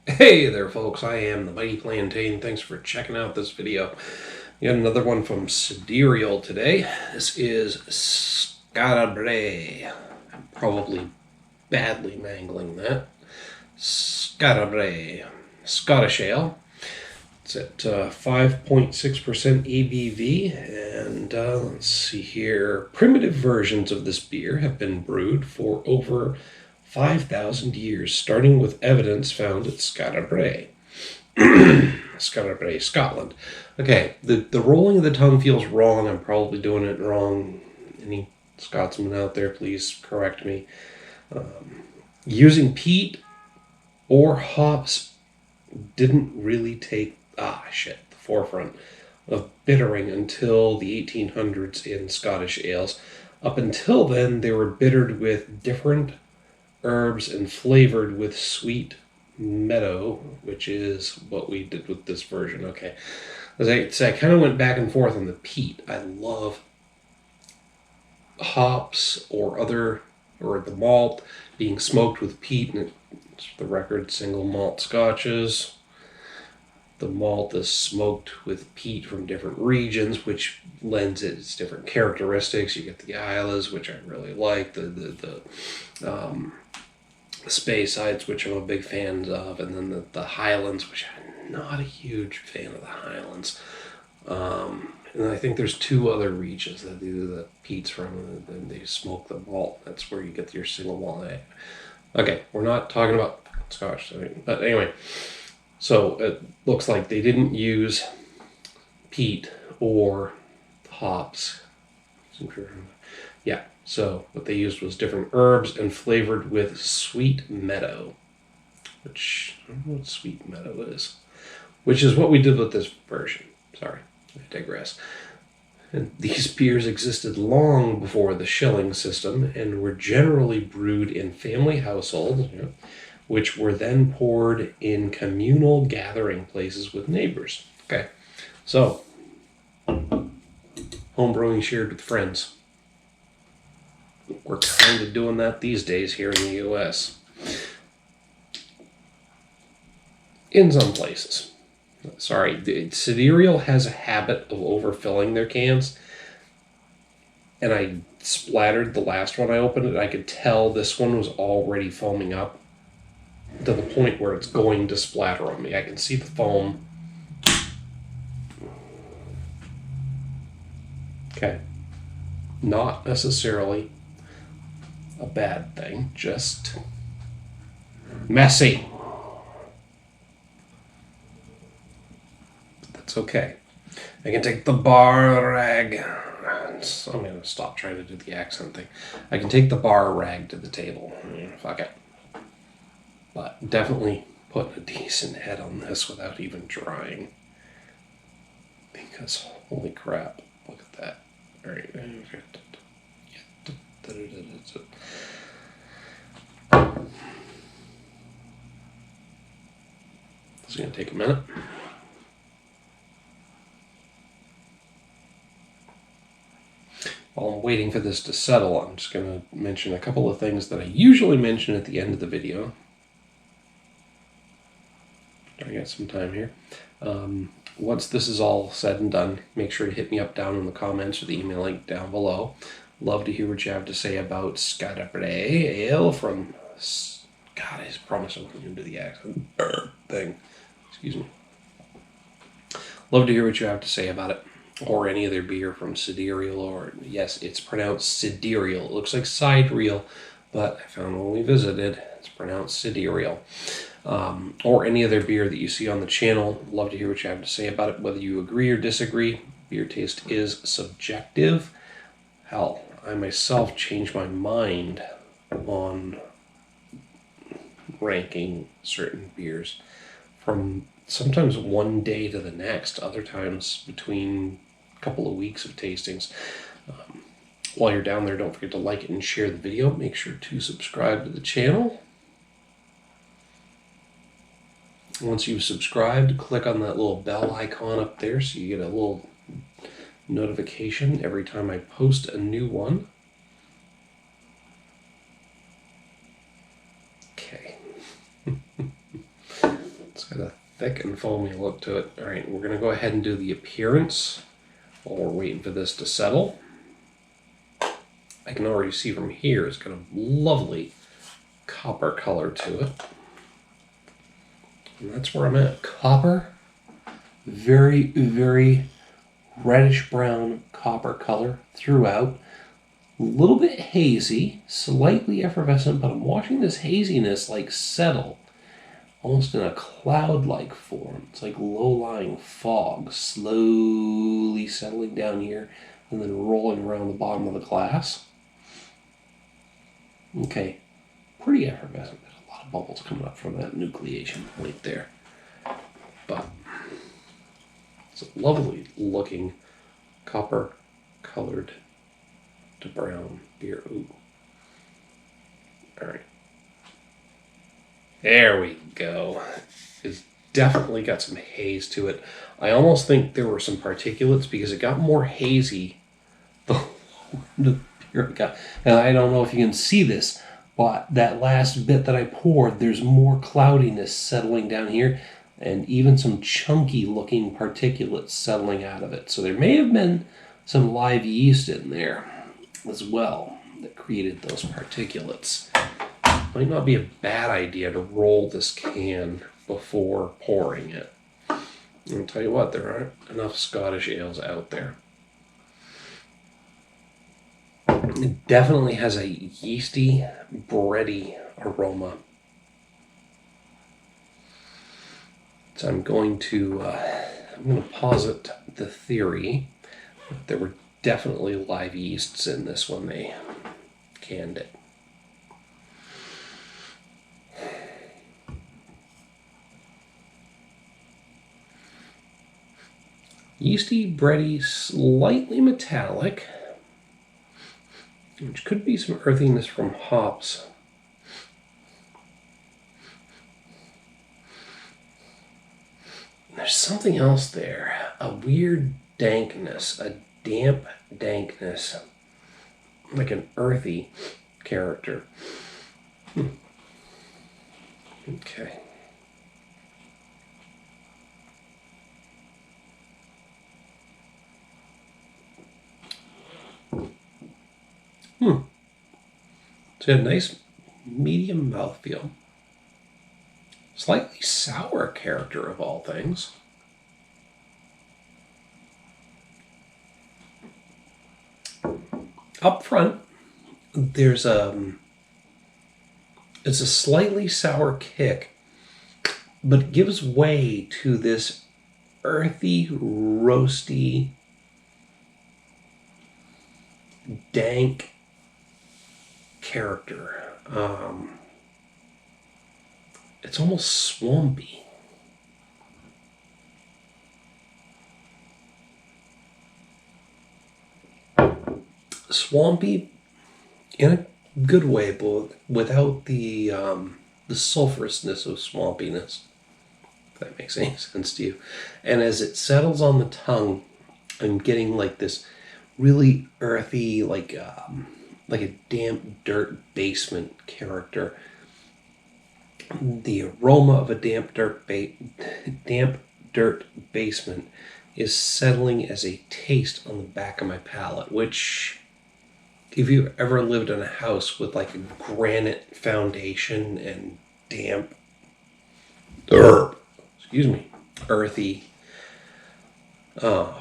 Hey there folks, I am the Mighty Plantain. Thanks for checking out this video. Yet another one from Sidereal today. This is Skara Brae. I'm probably badly mangling that. Skara Brae. Scottish ale. It's at 5.6% ABV, and let's see here. Primitive versions of this beer have been brewed for over 5,000 years, starting with evidence found at Skara Brae. Skara Brae, Scotland. Okay, the rolling of the tongue feels wrong. I'm probably doing it wrong. Any Scotsmen out there, please correct me. Using peat or hops didn't really take the forefront of bittering until the 1800s in Scottish ales. Up until then, they were bittered with different herbs and flavored with sweet meadow, which is what we did with this version. Okay, as I say, I kind of went back and forth on the peat. I love hops or the malt being smoked with peat, and it's the record single malt scotches. The malt is smoked with peat from different regions, which lends it its different characteristics. You get the Islas, which I really like, the Speysides, which I'm a big fan of, and then the Highlands, which I'm not a huge fan of the Highlands. And I think there's two other regions that do the peats from, and they smoke the malt. That's where you get your single malt. Okay, we're not talking about Scotch, but anyway. So it looks like they didn't use peat or hops. Yeah, so what they used was different herbs and flavored with sweet meadow, which I don't know what sweet meadow is, which is what we did with this version. Sorry, I digress. And these beers existed long before the shilling system and were generally brewed in family households, which were then poured in communal gathering places with neighbors. Okay, so home brewing shared with friends. We're kind of doing that these days here in the U.S. In some places. Sorry, Sidereal has a habit of overfilling their cans, and I splattered the last one I opened it. I could tell this one was already foaming up to the point where it's going to splatter on me. I can see the foam. Okay. Not necessarily a bad thing, just messy. But that's okay. I can take the bar rag. So I'm going to stop trying to do the accent thing. I can take the bar rag to the table. Fuck it. But definitely put a decent head on this without even trying. Because holy crap, look at that. All right. It's going to take a minute. While I'm waiting for this to settle, I'm just going to mention a couple of things that I usually mention at the end of the video. I got some time here. Once this is all said and done, make sure to hit me up down in the comments or the email link down below. Love to hear what you have to say about Skara Brae ale from... God, I promise I'm going to do the accent thing. Excuse me. Love to hear what you have to say about it. Or any other beer from Sidereal, or yes, it's pronounced Sidereal. It looks like Sidereal, but I found when we visited, it's pronounced Sidereal. Or any other beer that you see on the channel. Love to hear what you have to say about it, whether you agree or disagree. Beer taste is subjective. Hell, I myself changed my mind on ranking certain beers from sometimes one day to the next, other times between a couple of weeks of tastings. While you're down there, don't forget to like it and share the video. Make sure to subscribe to the channel. Once you've subscribed, click on that little bell icon up there so you get a little notification every time I post a new one. Okay. It's got a thick and foamy look to it. All right, we're going to go ahead and do the appearance while we're waiting for this to settle. I can already see from here it's got a lovely copper color to it. And that's where I'm at. Copper. Very, very reddish brown copper color throughout. A little bit hazy, slightly effervescent, but I'm watching this haziness like settle almost in a cloud-like form. It's like low-lying fog slowly settling down here and then rolling around the bottom of the glass. Okay, pretty effervescent. There's a lot of bubbles coming up from that nucleation point there. But it's a lovely looking copper colored to brown beer. Ooh. All right. There we go. It's definitely got some haze to it. I almost think there were some particulates because it got more hazy the beer got. And I don't know if you can see this, but that last bit that I poured, there's more cloudiness settling down here and even some chunky looking particulates settling out of it. So there may have been some live yeast in there as well that created those particulates. Might not be a bad idea to roll this can before pouring it. I'll tell you what, there aren't enough Scottish ales out there. It definitely has a yeasty, bready aroma. So I'm going to posit the theory that there were definitely live yeasts in this when they canned it. Yeasty, bready, slightly metallic, which could be some earthiness from hops. There's something else there, a weird dankness, a damp dankness, like an earthy character. Okay. It's got a nice medium mouthfeel. Slightly sour character of all things. Up front, there's it's a slightly sour kick, but it gives way to this earthy, roasty, dank character. It's almost swampy. Swampy in a good way, but without the sulfurousness of swampiness. If that makes any sense to you. And as it settles on the tongue, I'm getting like this really earthy, like a damp dirt basement character. The aroma of a damp dirt basement is settling as a taste on the back of my palate, which, if you've ever lived in a house with like a granite foundation and damp, earthy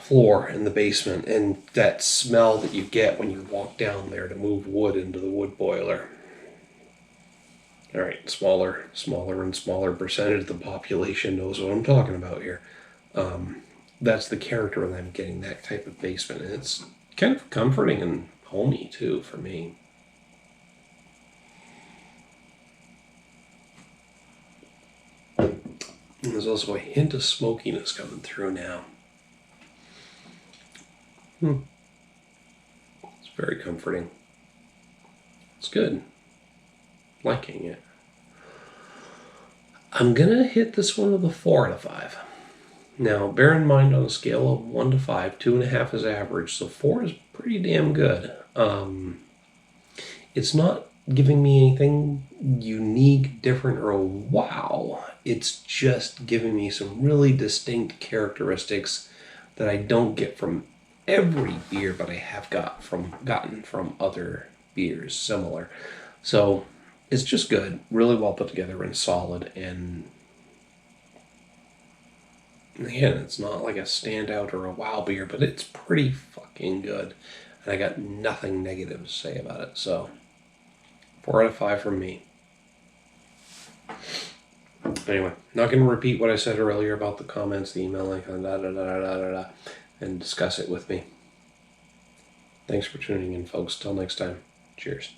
floor in the basement, and that smell that you get when you walk down there to move wood into the wood boiler. All right, smaller and smaller percentage of the population knows what I'm talking about here. That's the character when I'm getting that type of basement, and it's kind of comforting and homey too for me. And there's also a hint of smokiness coming through now. It's very comforting. It's good. Liking it. I'm gonna hit this one with a 4 out of 5. Now, bear in mind on a scale of 1 to 5, 2.5 is average, so 4 is pretty damn good. It's not giving me anything unique, different, or wow. it's just giving me some really distinct characteristics that I don't get from every beer, but I have gotten from other beers similar. So it's just good, really well put together and solid. And again, it's not like a standout or a wow beer, but it's pretty fucking good. And I got nothing negative to say about it. So 4 out of 5 from me. Anyway, not going to repeat what I said earlier about the comments, the email link, and discuss it with me. Thanks for tuning in, folks. Till next time. Cheers.